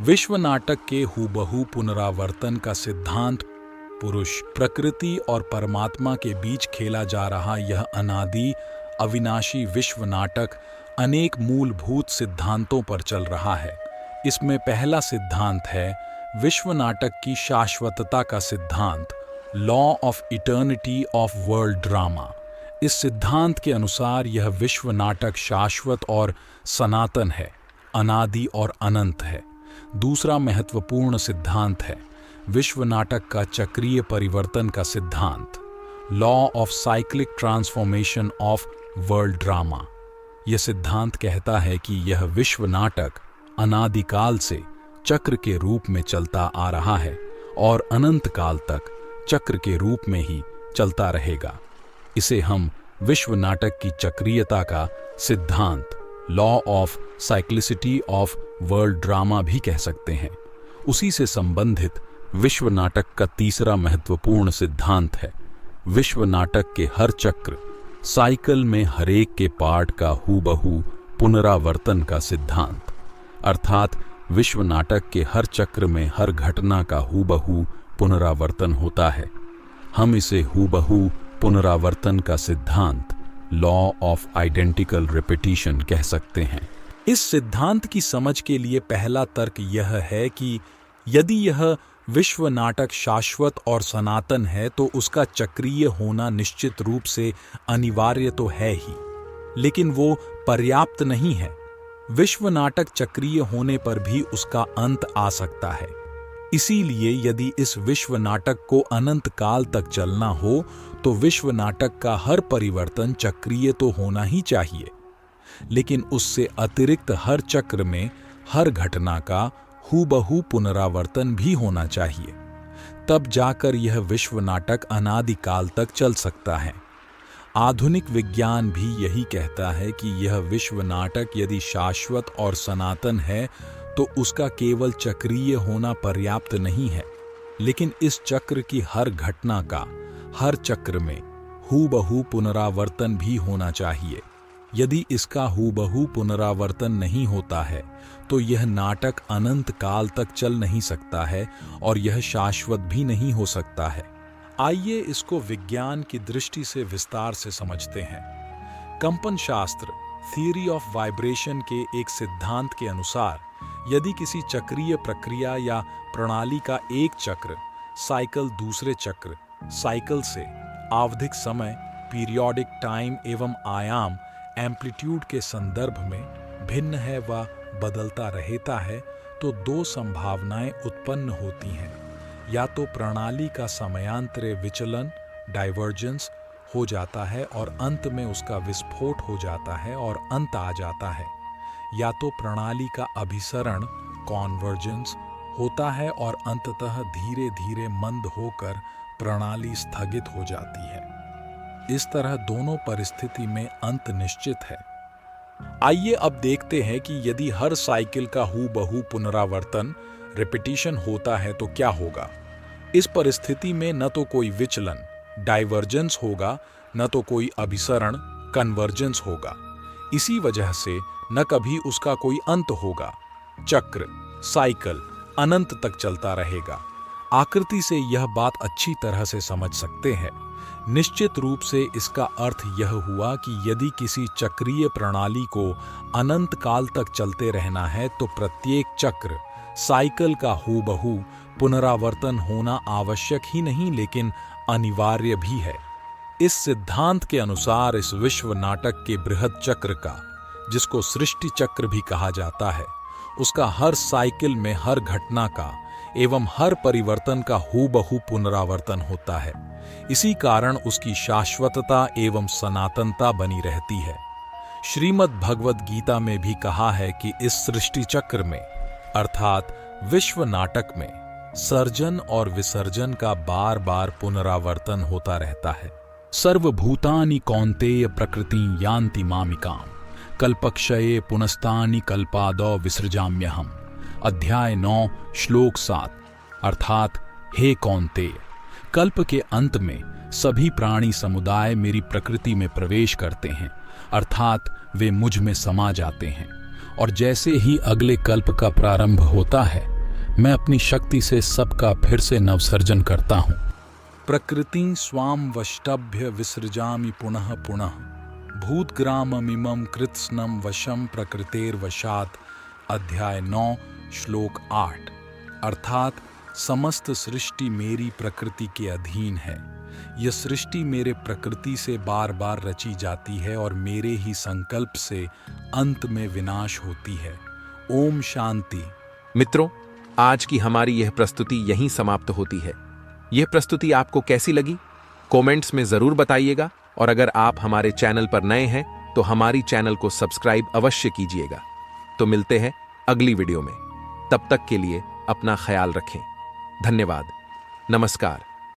विश्व नाटक के हूबहू पुनरावर्तन का सिद्धांत पुरुष, प्रकृति और परमात्मा के बीच खेला जा रहा यह अनादि अविनाशी विश्व नाटक अनेक मूलभूत सिद्धांतों पर चल रहा है। इसमें पहला सिद्धांत है विश्व नाटक की शाश्वतता का सिद्धांत, law of eternity of world drama. इस सिद्धांत के अनुसार यह विश्व नाटक शाश्वत और सनातन है, अनादि और अनंत है। दूसरा महत्वपूर्ण सिद्धांत है विश्व नाटक का चक्रीय परिवर्तन का सिद्धांत, law of cyclic transformation of world drama. यह सिद्धांत कहता है कि यह विश्व नाटक अनादिकाल से चक्र के रूप में चलता आ रहा है और अनंत काल तक चक्र के रूप में ही चलता रहेगा। इसे हम विश्व नाटक की चक्रीयता का सिद्धांत, law of cyclicity of world drama भी कह सकते हैं। उसी से संबंधित विश्व नाटक का तीसरा महत्वपूर्ण सिद्धांत है विश्व नाटक के हर चक्र, साइकिल में हरेक के पार्ट का हूबहू पुनरावर्तन का सिद्धांत। अर्थात विश्व नाटक के हर चक्र में हर घटना का हूबहू पुनरावर्तन होता है। हम इसे हूबहू पुनरावर्तन का सिद्धांत, लॉ ऑफ आइडेंटिकल रिपीटिशन कह सकते हैं। इस सिद्धांत की समझ के लिए पहला तर्क यह है कि यदि यह विश्व नाटक शाश्वत और सनातन है तो उसका चक्रीय होना निश्चित रूप से अनिवार्य तो है ही, लेकिन वो पर्याप्त नहीं है। विश्व नाटक चक्रीय होने पर भी उसका अंत आ सकता है। इसीलिए यदि इस विश्व नाटक को अनंत काल तक चलना हो तो विश्व नाटक का हर परिवर्तन चक्रीय तो होना ही चाहिए, लेकिन उससे अतिरिक्त हर चक्र में हर घटना का हूबहू पुनरावर्तन भी होना चाहिए। तब जाकर यह विश्व नाटक अनादिकाल तक चल सकता है। आधुनिक विज्ञान भी यही कहता है कि यह विश्व नाटक यदि शाश्वत और सनातन है तो उसका केवल चक्रीय होना पर्याप्त नहीं है, लेकिन इस चक्र की हर घटना का हर चक्र में हूबहू पुनरावर्तन भी होना चाहिए। यदि इसका हूबहू पुनरावर्तन नहीं होता है तो यह नाटक अनंत काल तक चल नहीं सकता है और यह शाश्वत भी नहीं हो सकता है। आइए इसको विज्ञान की दृष्टि से विस्तार से समझते हैं। कंपन शास्त्र, थियरी ऑफ वाइब्रेशन के एक सिद्धांत के अनुसार यदि किसी चक्रीय प्रक्रिया या प्रणाली का एक चक्र साइकिल दूसरे चक्र साइकिल से आवधिक समय, पीरियोडिक टाइम एवं आयाम, एम्पलीट्यूड के संदर्भ में भिन्न है व बदलता रहता है तो दो संभावनाएं उत्पन्न होती हैं। या तो प्रणाली का समयांतरे विचलन, डाइवर्जेंस हो जाता है और अंत में उसका विस्फोट हो जाता है और अंत आ जाता है, या तो प्रणाली का अभिसरण, कॉन्वर्जेंस होता है और अंततः धीरे धीरे मंद होकर प्रणाली स्थगित हो जाती है। इस तरह दोनों परिस्थिति में अंत निश्चित है। आइए अब देखते हैं कि यदि हर साइकिल का हूबहू पुनरावर्तन, रिपीटिशन होता है तो क्या होगा। इस परिस्थिति में न तो कोई विचलन, डाइवर्जेंस होगा, न तो कोई अभिसरण, कन्वर्जेंस होगा। इसी वजह से न कभी उसका कोई अंत होगा। चक्र, साइकिल अनंत तक चलता रहेगा। आकृति से यह बात अच्छी तरह से समझ सकते हैं। निश्चित रूप से इसका अर्थ यह हुआ कि यदि किसी चक्रीय प्रणाली को अनंत काल तक चलते रहना है तो प्रत्येक चक्र, साइकिल का हूबहू पुनरावर्तन होना आवश्यक ही नहीं लेकिन अनिवार्य भी है। इस सिद्धांत के अनुसार इस विश्व नाटक के बृहद चक्र का, जिसको सृष्टि चक्र भी कहा जाता है, उसका हर साइकिल में हर घटना का एवं हर परिवर्तन का हूबहू पुनरावर्तन होता है। इसी कारण उसकी शाश्वतता एवं सनातनता बनी रहती है। श्रीमद् भगवद गीता में भी कहा है कि इस सृष्टि चक्र में अर्थात विश्व नाटक में सर्जन और विसर्जन का बार बार पुनरावर्तन होता रहता है। सर्वभूतानि कौन्तेय प्रकृति यान्ति मामिकाम कल्पक्षये पुनस्तानि कल्पादौ विसृजाम्यहम्। अध्याय 9 श्लोक 7। अर्थात हे कौन्तेय, कल्प के अंत में सभी प्राणी समुदाय मेरी प्रकृति में प्रवेश करते हैं, अर्थात वे मुझ में समा जाते हैं, और जैसे ही अगले कल्प का प्रारंभ होता है मैं अपनी शक्ति से सबका फिर से नवसर्जन करता हूँ। प्रकृति स्वाम वष्टभ्य विसृजामि पुनः पुनः भूतग्राममिमं कृत्स्नं वशं प्रकृतेर्वशात्। अध्याय 9 श्लोक 8। अर्थात समस्त सृष्टि मेरी प्रकृति के अधीन है। यह सृष्टि मेरे प्रकृति से बार बार रची जाती है और मेरे ही संकल्प से अंत में विनाश होती है। ओम शांति। मित्रों, आज की हमारी यह प्रस्तुति यहीं समाप्त होती है। यह प्रस्तुति आपको कैसी लगी कमेंट्स में जरूर बताइएगा, और अगर आप हमारे चैनल पर नए हैं तो हमारी चैनल को सब्सक्राइब अवश्य कीजिएगा। तो मिलते हैं अगली वीडियो में। तब तक के लिए अपना ख्याल रखें। धन्यवाद। नमस्कार।